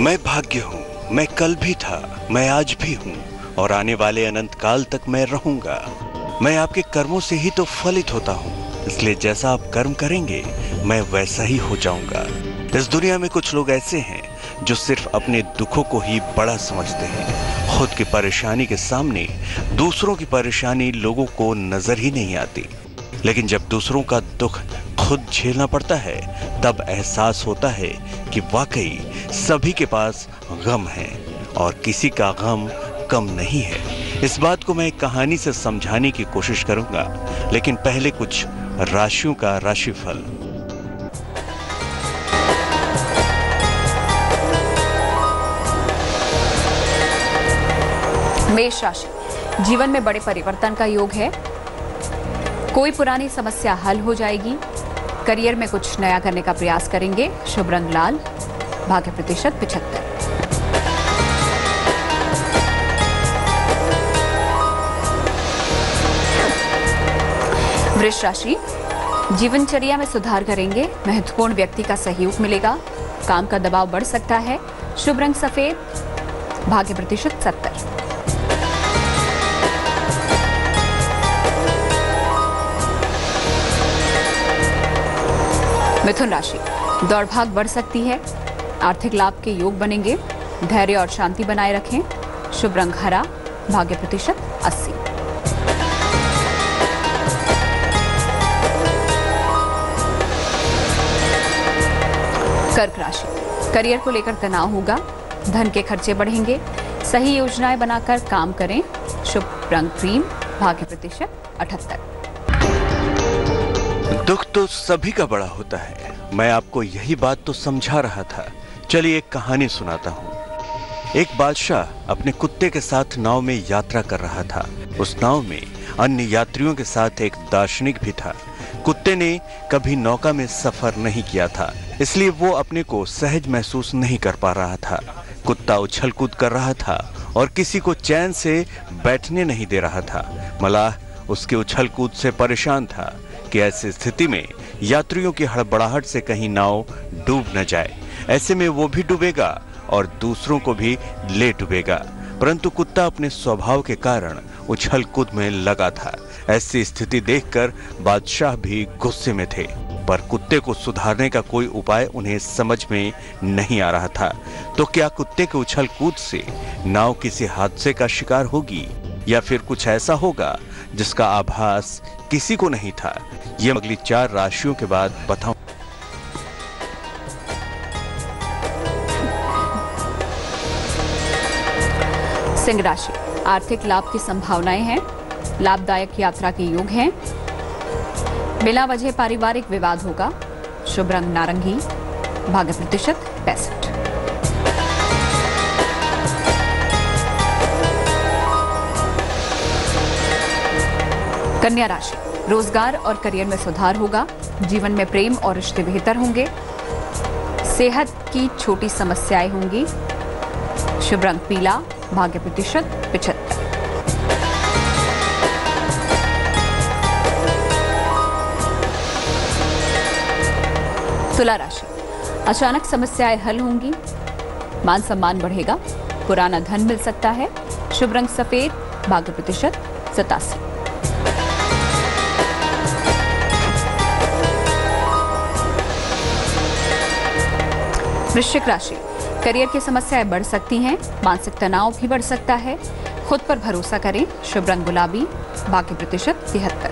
मैं भाग्य हूँ, मैं कल भी था, मैं आज भी हूँ और आने वाले अनंत काल तक मैं रहूंगा। मैं आपके कर्मों से ही तो फलित होता हूँ, इसलिए जैसा आप कर्म करेंगे मैं वैसा ही हो जाऊंगा। इस दुनिया में कुछ लोग ऐसे हैं जो सिर्फ अपने दुखों को ही बड़ा समझते हैं। खुद की परेशानी के सामने दूसरों की परेशानी लोगों को नजर ही नहीं आती, लेकिन जब दूसरों का दुख खुद झेलना पड़ता है तब एहसास होता है कि वाकई सभी के पास गम है और किसी का गम कम नहीं है। इस बात को मैं एक कहानी से समझाने की कोशिश करूंगा, लेकिन पहले कुछ राशियों का राशिफल। मेष राशि, जीवन में बड़े परिवर्तन का योग है। कोई पुरानी समस्या हल हो जाएगी। करियर में कुछ नया करने का प्रयास करेंगे। शुभ रंग लाल, भाग्य प्रतिशत 75। वृष राशि, जीवनचर्या में सुधार करेंगे। महत्वपूर्ण व्यक्ति का सहयोग मिलेगा। काम का दबाव बढ़ सकता है। शुभ रंग सफेद, भाग्य प्रतिशत 70। मिथुन राशि, दौड़ भाग बढ़ सकती है। आर्थिक लाभ के योग बनेंगे। धैर्य और शांति बनाए रखें। शुभ रंग हरा, भाग्य प्रतिशत 80। कर्क राशि, करियर को लेकर तनाव होगा। धन के खर्चे बढ़ेंगे। सही योजनाएं बनाकर काम करें। शुभ रंग क्रीम, भाग्य प्रतिशत 78। दुख तो सभी का बड़ा होता है। मैं आपको यही बात तो समझा रहा था। चलिए एक कहानी सुनाता हूँ। एक बादशाह अपने कुत्ते के साथ नाव में यात्रा कर रहा था। उस नाव में अन्य यात्रियों के साथ एक दार्शनिक भी था। कुत्ते ने कभी नौका में सफर नहीं किया था, इसलिए वो अपने को सहज महसूस नहीं कर पा रहा था। कुत्ता उछल कूद कर रहा था और किसी को चैन से बैठने नहीं दे रहा था। मलाह उसके उछल कूद से परेशान था कि ऐसी स्थिति में यात्रियों की हड़बड़ाहट से कहीं नाव डूब न जाए। ऐसे में वो भी डूबेगा और दूसरों को भी ले डूबेगा। परंतु कुत्ता अपने स्वभाव के कारण उछल कूद में लगा था। ऐसी स्थिति देखकर बादशाह भी गुस्से में थे, पर कुत्ते को सुधारने का कोई उपाय उन्हें समझ में नहीं आ रहा था। तो क्या कुत्ते के उछल कूद से नाव किसी हादसे का शिकार होगी या फिर कुछ ऐसा होगा जिसका आभास किसी को नहीं था? ये अगली 4 राशियों के बाद बताऊं। सिंह राशि, आर्थिक लाभ की संभावनाएं हैं। लाभदायक यात्रा के योग हैं। बिना वजह पारिवारिक विवाद होगा। शुभ रंग नारंगी, भाग्य प्रतिशत 65। कन्या राशि, रोजगार और करियर में सुधार होगा। जीवन में प्रेम और रिश्ते बेहतर होंगे। सेहत की छोटी समस्याएं होंगी। शुभ रंग पीला, भाग्य प्रतिशत 75। तुला राशि, अचानक समस्याएं हल होंगी। मान सम्मान बढ़ेगा। पुराना धन मिल सकता है। शुभ रंग सफेद, भाग्य प्रतिशत 87। वृश्चिक राशि, करियर की समस्याएं बढ़ सकती हैं। मानसिक तनाव भी बढ़ सकता है। खुद पर भरोसा करें। शुभ रंग गुलाबी, भाग्य प्रतिशत 73।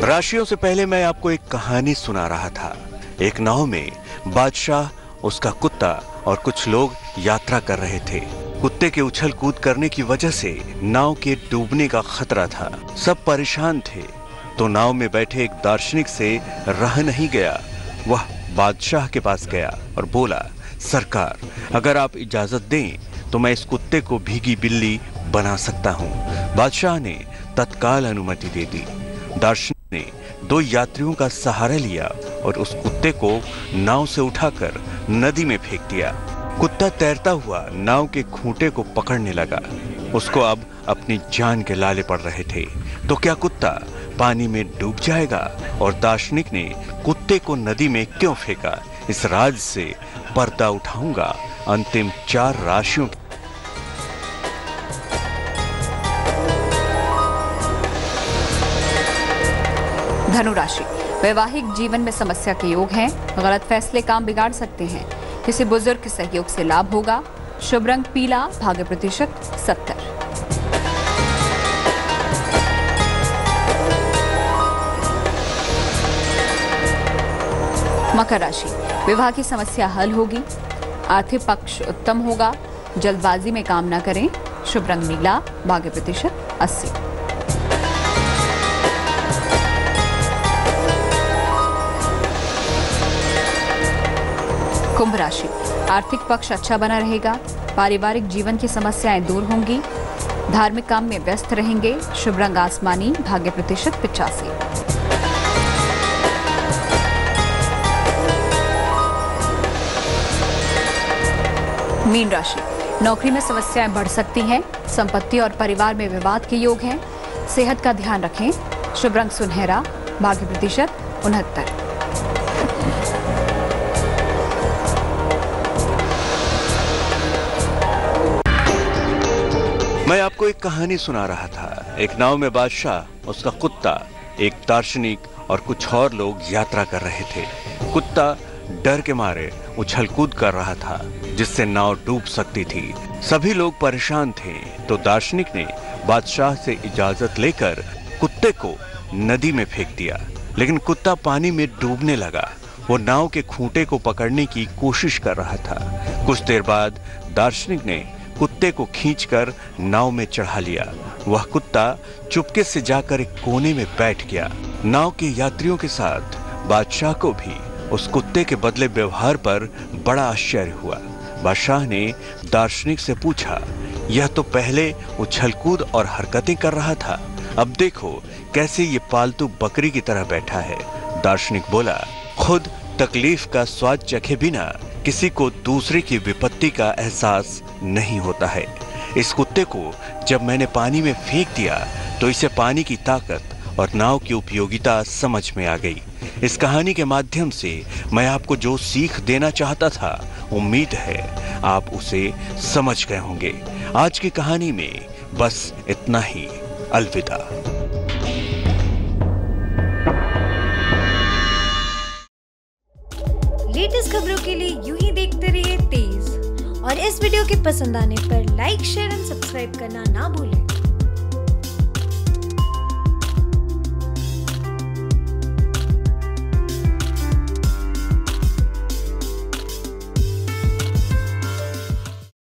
राशियों से पहले मैं आपको एक कहानी सुना रहा था। एक नाव में बादशाह, उसका कुत्ता और कुछ लोग यात्रा कर रहे थे। कुत्ते के उछल कूद करने की वजह से नाव के डूबने का खतरा था। सब परेशान थे। तो नाव में बैठे एक दार्शनिक से रह नहीं गया। वह बादशाह के पास गया और बोला, सरकार, अगर आप इजाजत दें तो मैं इस कुत्ते को भीगी बिल्ली बना सकता हूँ। बादशाह ने तत्काल अनुमति दे दी। दार्शनिक ने 2 यात्रियों का सहारा लिया और उस कुत्ते को नाव से उठाकर नदी में फेंक दिया। कुत्ता तैरता हुआ नाव के खूंटे को पकड़ने लगा। उसको अब अपनी जान के लाले पड़ रहे थे। तो क्या कुत्ता पानी में डूब जाएगा? और दार्शनिक ने कुत्ते को नदी में क्यों फेंका? इस राज से पर्दा उठाऊंगा अंतिम 4 राशियों। धनु राशि, वैवाहिक जीवन में समस्या के योग हैं। गलत फैसले काम बिगाड़ सकते हैं। किसी बुजुर्ग के सहयोग से लाभ होगा। शुभ रंग पीला, भाग्य प्रतिशत 70। मकर राशि, विवाह की समस्या हल होगी। आर्थिक पक्ष उत्तम होगा। जल्दबाजी में काम न करें। शुभ रंग नीला, भाग्य प्रतिशत 80। कुंभ राशि, आर्थिक पक्ष अच्छा बना रहेगा। पारिवारिक जीवन की समस्याएं दूर होंगी। धार्मिक काम में व्यस्त रहेंगे। शुभ रंग आसमानी, भाग्य प्रतिशत 85। मीन राशि, नौकरी में समस्याएं बढ़ सकती हैं। संपत्ति और परिवार में विवाद के योग हैं। सेहत का ध्यान रखें। शुभ रंग सुनहरा, भाग्य प्रतिशत 69। मैं आपको एक कहानी सुना रहा था। एक नाव में बादशाह, उसका कुत्ता, एक दार्शनिक और कुछ और लोग यात्रा कर रहे थे। कुत्ता डर के मारे उछल कूद कर रहा था, जिससे नाव डूब सकती थी। सभी लोग परेशान थे, तो दार्शनिक ने बादशाह से इजाजत लेकर कुत्ते को नदी में फेंक दिया। लेकिन कुत्ता पानी में डूबने लगा। वो नाव के खूंटे को पकड़ने की कोशिश कर रहा था। कुछ देर बाद दार्शनिक ने कुत्ते को खींचकर नाव में चढ़ा लिया। वह कुत्ता चुपके से जाकर एक कोने में बैठ गया। नाव के यात्रियों के साथ बादशाह को भी उस कुत्ते के बदले व्यवहार पर बड़ा आश्चर्य हुआ। बादशाह ने दार्शनिक से पूछा, यह तो पहले उछलकूद और हरकतें कर रहा था, अब देखो कैसे ये पालतू बकरी की तरह बैठा है। दार्शनिक बोला, खुद तकलीफ का स्वाद चखे बिना किसी को दूसरे की विपत्ति का एहसास नहीं होता है। इस कुत्ते को जब मैंने पानी में फेंक दिया तो इसे पानी की ताकत और नाव की उपयोगिता समझ में आ गई। इस कहानी के माध्यम से मैं आपको जो सीख देना चाहता था, उम्मीद है आप उसे समझ गए होंगे। आज की कहानी में बस इतना ही। अलविदा। लेटेस्ट खबरों के लिए यूं ही देखते रहिए तेज, और इस वीडियो के पसंद आने पर लाइक, शेयर एंड सब्सक्राइब करना ना भूलें।